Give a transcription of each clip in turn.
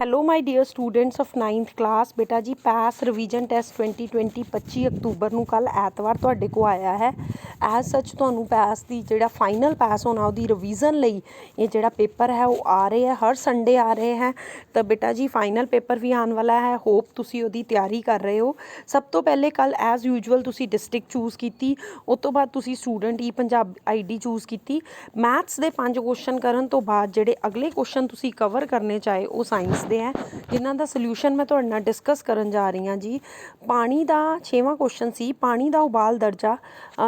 Hello my dear students of 9th class. बेटा जी पैस रिवीजन टैसट 2020 25 अक्तूबर ਨੂੰ ਕੱਲ ਐਤਵਾਰ ਤੁਹਾਡੇ ਕੋ ਆਇਆ ਹੈ। ਐਜ਼ ਸੱਚ ਤੁਹਾਨੂੰ ਪੈਸ ਦੀ ਜਿਹੜਾ ਫਾਈਨਲ ਪੈਸ ਹੋਣਾ ਉਹਦੀ ਰਿਵੀਜ਼ਨ ਲਈ ਇਹ ਜਿਹੜਾ ਪੇਪਰ ਹੈ ਉਹ ਆ ਰਹੇ ਹੈ, ਹਰ ਸੰਡੇ ਆ ਰਹੇ ਹੈ। ਤਾਂ ਬੇਟਾ ਜੀ ਫਾਈਨਲ ਪੇਪਰ ਵੀ ਆਉਣ ਵਾਲਾ ਹੈ। ਹੋਪ ਤੁਸੀਂ ਉਹਦੀ ਤਿਆਰੀ ਕਰ ਰਹੇ ਹੋ। ਸਭ ਤੋਂ ਪਹਿਲੇ ਕੱਲ ਐਜ਼ ਯੂਜੂਅਲ ਤੁਸੀਂ ਡਿਸਟ੍ਰਿਕਟ ਚੂਜ਼ ਕੀਤੀ, ਉਸ ਤੋਂ ਬਾਅਦ ਤੁਸੀਂ ਸਟੂਡੈਂਟ ਹੀ ਪੰਜਾਬ ਆਈਡੀ ਚੂਜ਼ ਕੀਤੀ। ਮੈਥਸ ਦੇ 5 ਕੁਐਸਚਨ ਕਰਨ ਤੋਂ ਬਾਅਦ ਜਿਹੜੇ ਅਗਲੇ ਕੁਐਸਚਨ ਤੁਸੀਂ ਕਵਰ ਕਰਨੇ ਚਾਹੇ ਉਹ ਸਾਇੰਸ ਦੇ ਹੈ, ਜਿਨ੍ਹਾਂ ਦਾ ਸੋਲਿਊਸ਼ਨ ਮੈਂ ਤੁਹਾਡੇ ਨਾਲ ਡਿਸਕਸ ਕਰਨ ਜਾ ਰਹੀ ਹਾਂ ਜੀ। ਪਾਣੀ ਦਾ 6ਵਾਂ ਕੁਐਸਚਨ ਸੀ, ਪਾਣੀ ਦਾ ਉਬਾਲ ਦਰਜਾ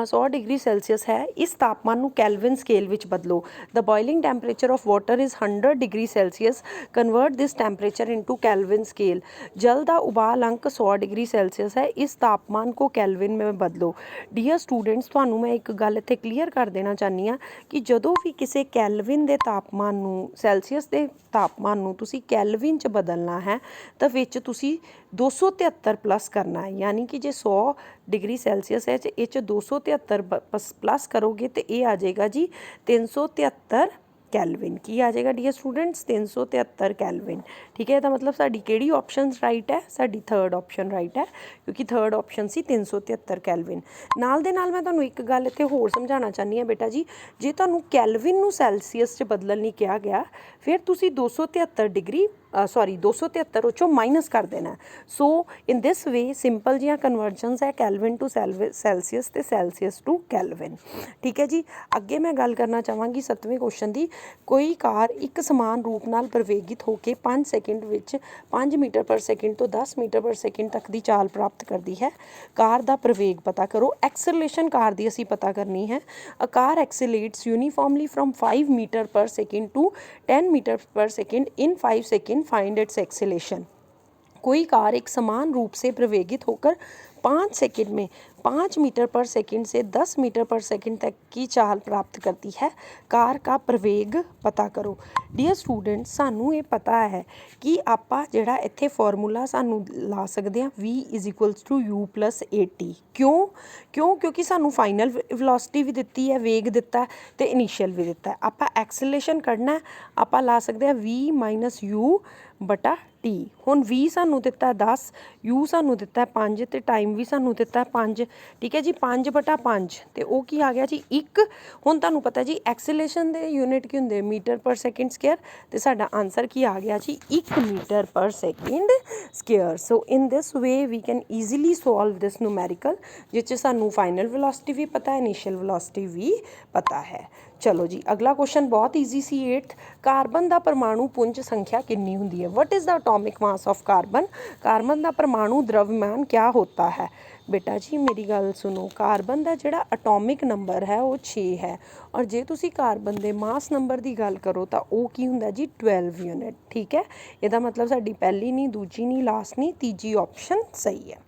100 ਡਿਗਰੀ ਸੈਲਸੀਅਸ ਹੈ, ਇਸ ਤਾਪਮਾਨ ਨੂੰ ਕੈਲਵਿਨ ਸਕੇਲ ਵਿੱਚ ਬਦਲੋ। The boiling temperature of water is 100 degree Celsius, convert this temperature into Kelvin scale. जल का उबाल अंक 100 डिग्री सैल्सीਅਸ है, इस तापमान को कैल्विन में बदलो। डियर स्टूडेंट्स ਤੁਹਾਨੂੰ मैं एक गल इत्थे क्लीयर कर देना चाहनी हाँ कि ਜਦੋਂ भी किसी कैल्विन के तापमान ਨੂੰ सैल्सीਅਸ के तापमान ਨੂੰ ਤੁਸੀਂ कैल्विन च बदलना है तो विच ਤੁਸੀਂ 273 प्लस करना है। यानी कि जे 100 डिग्री सैल्सीਅਸ है ये 273 प्लस करोगे तो ये आ जाएगा जी 373 कैल्विन। की आ जाएगा डियर स्टूडेंट्स 373 कैल्विन। ठीक है, तो मतलब साड़ी केड़ी ऑप्शन राइट है, साड़ी थर्ड ऑप्शन राइट है, क्योंकि थर्ड ऑप्शन सी 373 कैल्विन। नाल दे नाल मैं तुहानूं एक गल इत्थे होर समझाना चाहनी हाँ बेटा जी, जे तुहानूं कैल्विन नूं सैल्सीअस च बदलण लई कहा गया फिर तुसीं 273 डिग्री 273 चों माइनस कर देना। सो इन दिस वे सिंपल जिहा कन्वर्जनस है कैल्विन टू सैल्सीअस ते सैल्सीअस टू कैल्विन। ठीक है जी, अगे मैं गल करना चाहांगी 7वें क्वेश्चन की। कोई कार एक समान रूप नाल प्रवेगित होकर 5 सेकंड विच 5 मीटर पर सेकंड तो 10 मीटर पर सेकंड तक की चाल प्राप्त करती है। कार का प्रवेग पता करो। एक्सेलरेशन कार की असी पता करनी है। अ कार एक्सीलेट्स यूनीफॉर्मली फ्रॉम 5 मीटर पर सेकंड टू 10 मीटर पर second in 5 second, find its acceleration. कोई कार एक समान रूप से प्रवेगित होकर 5 सेकंड में 5 मीटर पर सेकंड से 10 मीटर पर सेकंड तक की चाल प्राप्त करती है। कार का प्रवेग पता करो। डियर स्टूडेंट सानू ये पता है कि आपां जिहड़ा इत्थे फॉर्मूला सानू ला सकते हैं v is to u plus AT। क्योंकि सानू फाइनल वेलोसिटी भी दिती है, वेग दिता है तो इनिशियल भी दिता है। आपां एक्सेलरेशन कढना है, आपां ला सकते हैं v माइनस u बटा t। हुण v सानू दिता है 10, u सानू दिता है 5 तो टाइम भी सानू दिता है 5। ठीक है जी, 5 बटा 5 तो वो की आ गया जी 1। हुण तुहानू पता जी एक्सेलरेशन के यूनिट की होंगे मीटर पर सेकंड स्केयर, तो साडा आंसर की आ गया जी 1 मीटर पर second square. So in this way we can easily solve this numerical, जिस सानू फाइनल वेलोसिटी भी पता है, इनिशियल वेलोसिटी भी पता है। चलो जी अगला क्वेश्चन बहुत ईजी सी 8th। कार्बन का परमाणु पुंज संख्या कितनी होंगी है? What is the atomic mass of carbon? Carbon का परमाणु द्रव्यमान क्या होता है? बेटा जी मेरी गल सुनो, कार्बन का जोड़ा एटॉमिक नंबर है वो 6 है, और जे तुसी कार्बन के मास नंबर की गल करो तो वो की हुंदा जी 12 यूनिट। ठीक है, इसदा मतलब साडी पहली नहीं, दूजी नहीं, लास्ट नहीं, तीजी ऑप्शन सही है।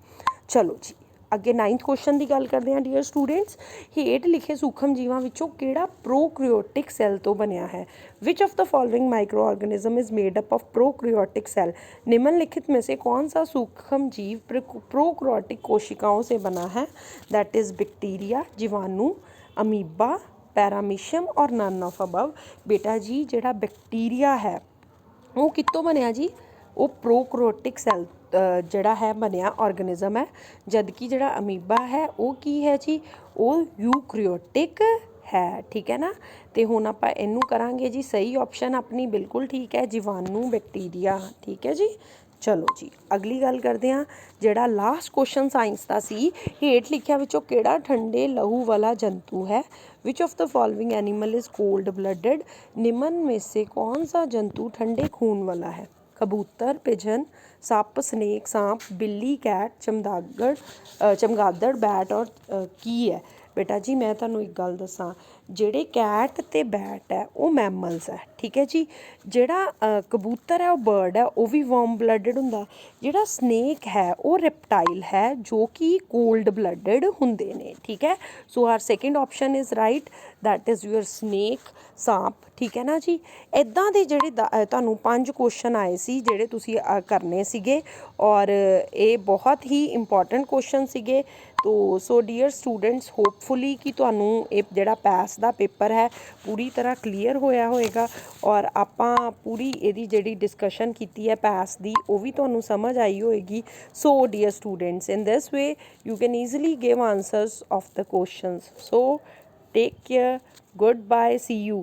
चलो जी अगे 9th क्वेश्चन की गल करते हैं डियर स्टूडेंट्स। हेठ लिखे सूक्ष्म जीवां विचों किहड़ा प्रोक्रियोटिक सैल तो बनया है? Which of the following micro organism is made up of prokaryotic cell? निम्नलिखित में से कौन सा सूक्ष्म जीव प्रोक्रियोटिक कोशिकाओं से बना है? दैट इज बैक्टीरिया, जीवाणु, अमीबा, पैरामीशियम और नन ऑफ अबव। बेटा जी जिहड़ा बैक्टीरिया है वो कितों बनया जी? वो प्रोक्रियोटिक सैल जड़ा है बनया ऑर्गेनिज्म है, जबकि जड़ा अमीबा है वो की है जी? वो यूक्रियोटिक है। ठीक है ना, तो हुण आपां इनू करांगे जी सही ऑप्शन अपनी बिल्कुल ठीक है, जीवाणु, बैक्टीरिया। ठीक है जी, चलो जी अगली गल करते हैं। जिहड़ा लास्ट क्वेश्चन साइंस का सी, हेठ लिखिया विचों किहड़ा ठंडे लहू वाला जंतु है? Which of the following animal is cold blooded? निम्न में से कौन सा जंतु ठंडे खून वाला है? कबूतर, पिजन, सप, स्नेक, सांप, बिल्ली, कैट, चमगादड़, बैट और की है? बेटा जी मैं तुहानूं एक गल दसां, ਜਿਹੜੇ कैट ते बैट है वो मैमल्स है। ठीक है जी, ਜਿਹੜਾ कबूतर है वो बर्ड है, वो भी वार्म ब्लडेड हुंदा। ਜਿਹੜਾ स्नेक है वो रिप्टाइल है जो कि कोल्ड ब्लडेड हुंदे ने। ठीक है, so our second option is right, that is your snake, सांप। ठीक है ना जी, इदां दे ਜਿਹੜੇ ਤੁਹਾਨੂੰ 5 क्वेश्चन आए सी ਜਿਹੜੇ ਤੁਸੀਂ करने सीगे, और ये बहुत ही इंपॉर्टेंट क्वेश्चन सीगे। तो सो डियर स्टूडेंट्स होपफुली कि ਤੁਹਾਨੂੰ ਇਹ ਜਿਹੜਾ पैस ਮੈਥਸ ਦਾ ਪੇਪਰ ਹੈ ਪੂਰੀ ਤਰ੍ਹਾਂ ਕਲੀਅਰ ਹੋਇਆ ਹੋਏਗਾ ਔਰ ਆਪਾਂ ਪੂਰੀ ਇਹਦੀ ਜਿਹੜੀ ਡਿਸਕਸ਼ਨ ਕੀਤੀ ਹੈ ਪੈਸ ਦੀ ਉਹ ਵੀ ਤੁਹਾਨੂੰ ਸਮਝ ਆਈ ਹੋਏਗੀ। So dear students, in this way you can easily give answers of the questions. So take care, goodbye, see you.